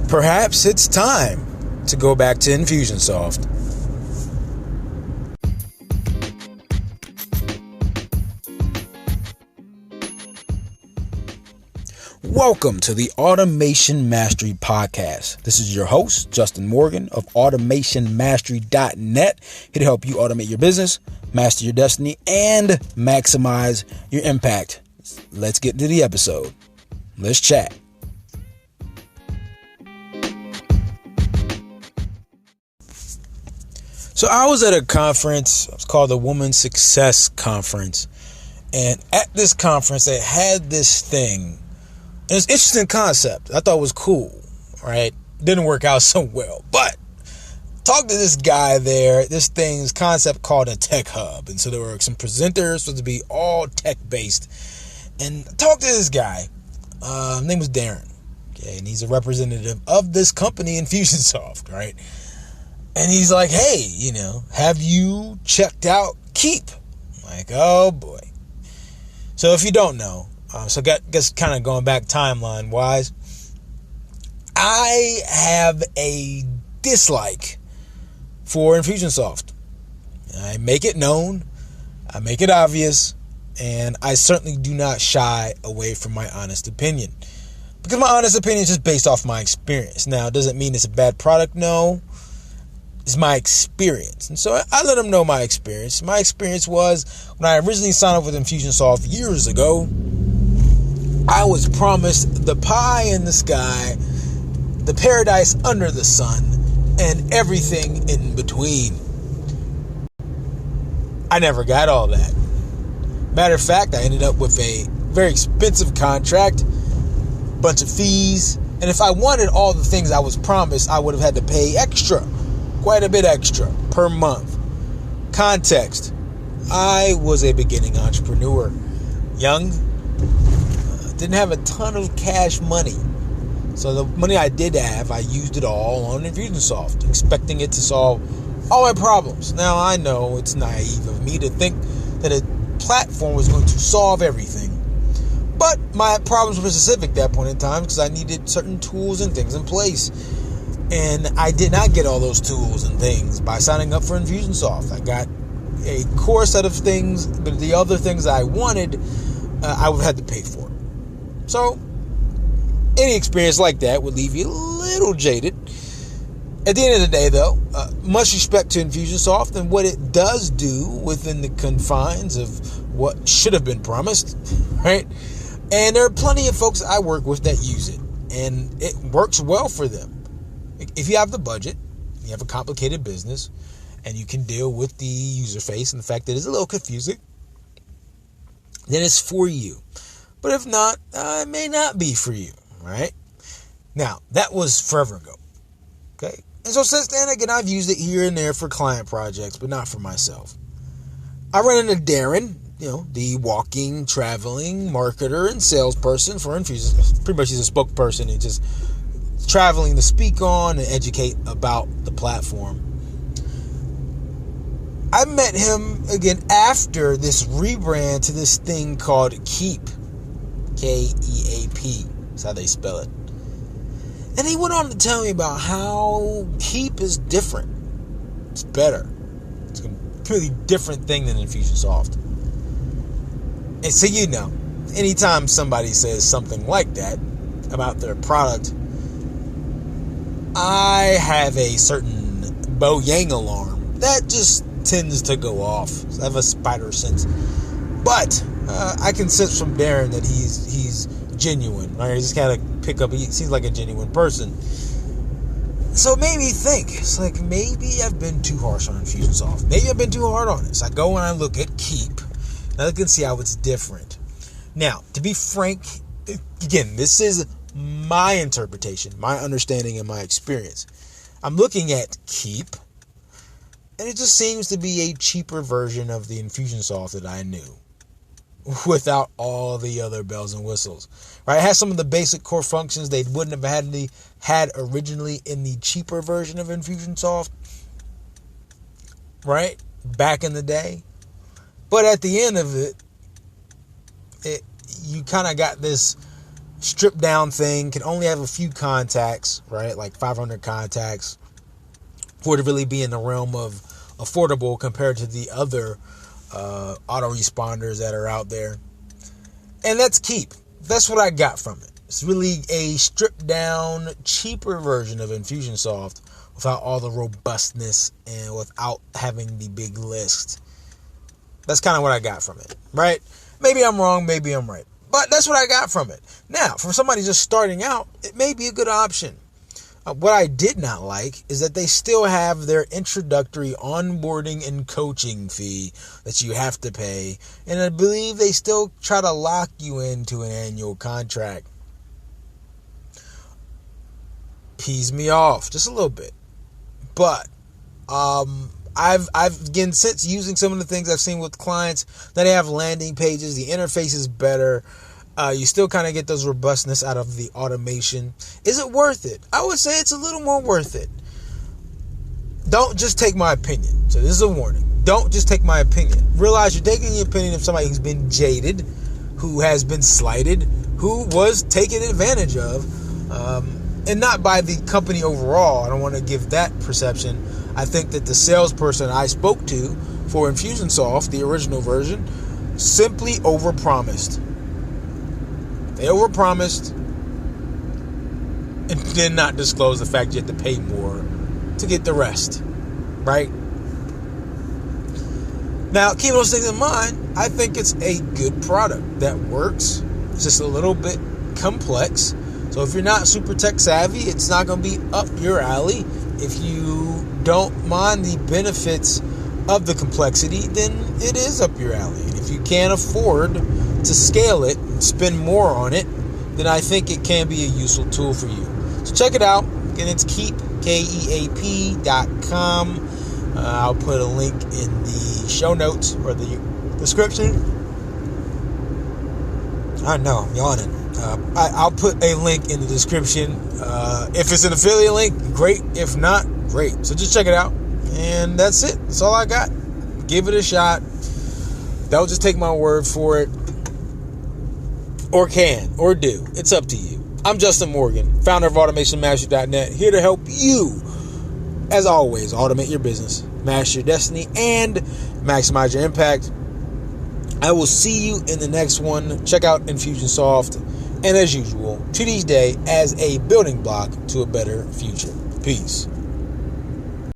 perhaps it's time to go back to Infusionsoft. Welcome to the Automation Mastery Podcast. This is your host, Justin Morgan of automationmastery.net, here to help you automate your business, master your destiny, and maximize your impact. Let's get to the episode. Let's chat. So I was at a conference. It's called the Woman Success Conference. And at this conference, they had this thing. And it's an interesting concept. I thought it was cool, right? Didn't work out so well. But talked to this guy there. This thing's concept called a tech hub. And so there were some presenters supposed to be all tech-based. And I talked to this guy. His name was Darren. Okay, and he's a representative of this company, Infusionsoft, right? And he's like, hey, have you checked out Keap? I'm like, oh boy. So if you don't know, guess kind of going back timeline wise, I have a dislike for Infusionsoft. I make it known, I make it obvious, and I certainly do not shy away from my honest opinion. Because my honest opinion is just based off my experience. Now, does it mean it's a bad product? No. It's my experience. And so I let them know my experience. My experience was when I originally signed up with Infusionsoft years ago, I was promised the pie in the sky, the paradise under the sun, and everything in between. I never got all that. Matter of fact, I ended up with a very expensive contract, bunch of fees, and if I wanted all the things I was promised, I would have had to pay extra, quite a bit extra per month. Context: I was a beginning entrepreneur, young, didn't have a ton of cash money. So the money I did have, I used it all on Infusionsoft, expecting it to solve all my problems. Now, I know it's naive of me to think that a platform was going to solve everything. But my problems were specific at that point in time because I needed certain tools and things in place. And I did not get all those tools and things by signing up for Infusionsoft. I got a core set of things, but the other things I wanted, I would have to pay for. So, any experience like that would leave you a little jaded. At the end of the day, though, much respect to Infusionsoft and what it does do within the confines of what should have been promised, right? And there are plenty of folks I work with that use it, and it works well for them. If you have the budget, you have a complicated business, and you can deal with the user face and the fact that it's a little confusing, then it's for you. But if not, it may not be for you, right? Now, that was forever ago, okay? And so since then, again, I've used it here and there for client projects, but not for myself. I run into Darren, the walking, traveling marketer and salesperson for Infusionsoft. Pretty much he's a spokesperson and just traveling to speak on and educate about the platform. I met him, again, after this rebrand to this thing called Keap. Keap. That's how they spell it. And he went on to tell me about how Keap is different. It's better. It's a completely different thing than Infusionsoft. And so anytime somebody says something like that about their product, I have a certain bo-yang alarm that just tends to go off. I have a spider sense. But I can sense from Darren that he's genuine. Right? He just kind of pick up. He seems like a genuine person. So it made me think. It's like maybe I've been too harsh on Infusionsoft. Maybe I've been too hard on it. So I go and I look at Keap. Now I can see how it's different. Now, to be frank, again, this is my interpretation, my understanding, and my experience. I'm looking at Keap, and it just seems to be a cheaper version of the Infusionsoft that I knew, without all the other bells and whistles. Right? It has some of the basic core functions they wouldn't have had originally in the cheaper version of Infusionsoft. Right? Back in the day. But at the end of it, you kind of got this stripped down thing, can only have a few contacts, right? Like 500 contacts for it to really be in the realm of affordable compared to the other autoresponders that are out there. And that's Keap. That's what I got from it. It's really a stripped down, cheaper version of Infusionsoft without all the robustness and without having the big list. That's kind of what I got from it, right? Maybe I'm wrong, maybe I'm right. But that's what I got from it. Now, for somebody just starting out, it may be a good option. What I did not like is that they still have their introductory onboarding and coaching fee that you have to pay. And I believe they still try to lock you into an annual contract. Pees me off just a little bit. But I've again, since using some of the things I've seen with clients, that they have landing pages, the interface is better. You still kind of get those robustness out of the automation. Is it worth it? I would say it's a little more worth it. Don't just take my opinion. So this is a warning. Don't just take my opinion. Realize you're taking the opinion of somebody who's been jaded, who has been slighted, who was taken advantage of, and not by the company overall. I don't want to give that perception. I think that the salesperson I spoke to for Infusionsoft, the original version, simply overpromised. They overpromised and did not disclose the fact you have to pay more to get the rest, right? Now, keep those things in mind. I think it's a good product that works. It's just a little bit complex. So if you're not super tech savvy, it's not going to be up your alley. If you don't mind the benefits of the complexity, then it is up your alley. And if you can't afford to scale it and spend more on it, then I think it can be a useful tool for you. So check it out. Again, it's Keap, Keap.com. I'll put a link in the show notes or the description. I know, I'm yawning. I'll put a link in the description. If it's an affiliate link, great. If not, great. So just check it out. And that's it. That's all I got. Give it a shot. Don't just take my word for it. Or can. Or do. It's up to you. I'm Justin Morgan, founder of AutomationMastery.net, here to help you, as always, automate your business, master your destiny, and maximize your impact. I will see you in the next one. Check out Infusionsoft. And as usual, treat each day as a building block to a better future. Peace.